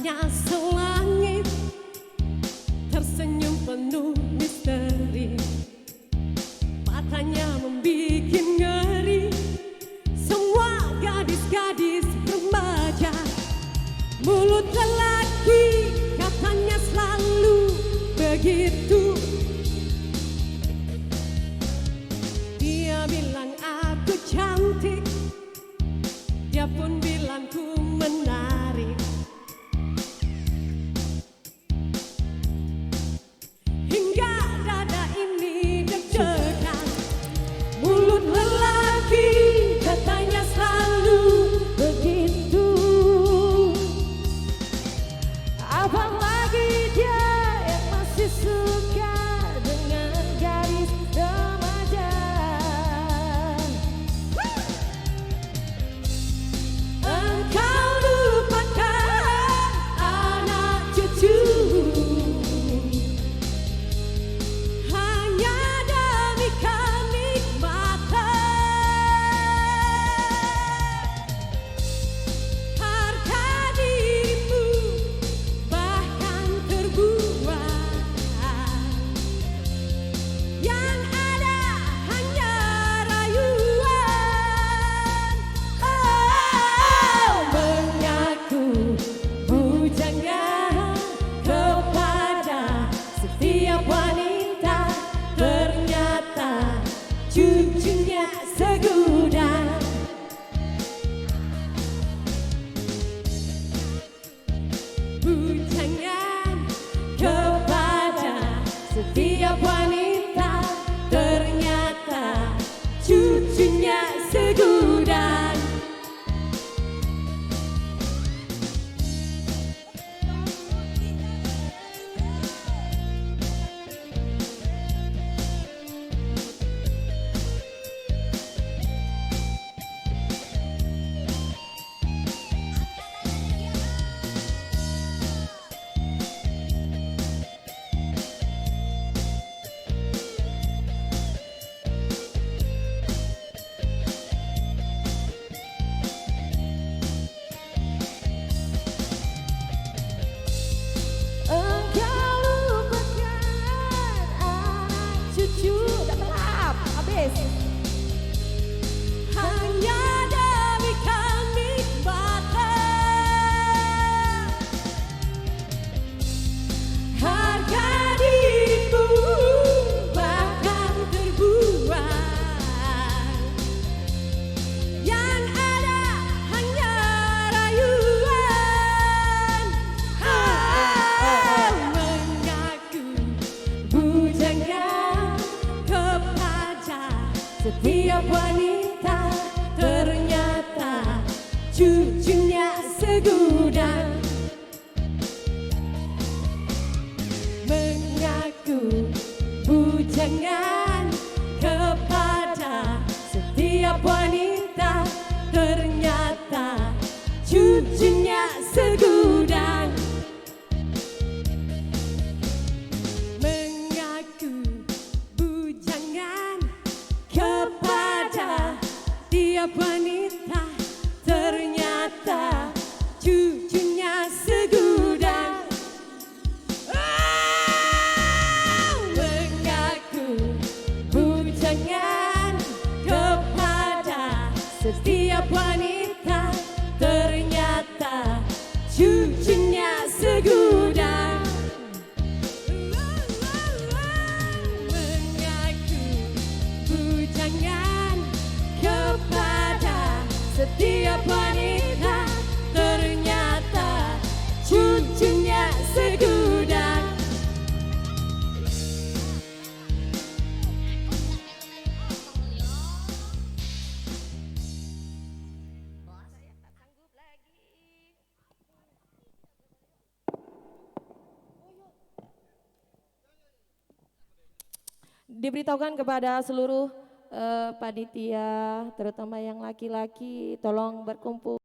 Matanya selangit, tersenyum penuh misteri. Matanya membikin ngeri semua gadis-gadis remaja. Mulut lelaki katanya selalu begitu. Dia bilang aku cantik, dia pun bilang ku menarik. Hingga dada ini deg-degan. Mulut lelaki katanya selalu begitu. Apalagi dia yang masih suka dengan gadis remaja. Engkau lupakan anak cucu hanya demi kenikmatan. Harga dirimu bahkan terbuang. Yang ada hanya rayuan. Oh, mengaku bujangan kepada setiap wanita, ternyata cucunya segudang. Bujangan kepada setiap wanita, ternyata cucunya segudang. Engkau lupakan anak cucu. Udah gelap, habis. Hanya demi kenikmatan. Harga dirimu bahkan terbuang. Yang ada hanya rayuan. Mengaku bujangan kepada setiap wanita, ternyata cucunya segudang. Mengaku bujangan kepada setiap wanita, ternyata cucunya segudang. Mengaku bujangan kepada tiap wanita, ternyata cucunya segudang. Mengaku bujangan kepada setiap wanita, ternyata cucunya segudang. Mengaku bujangan kepada setiap wanita, ternyata cucunya segudang. Diberitahukan kepada seluruh panitia, terutama yang laki-laki, tolong berkumpul.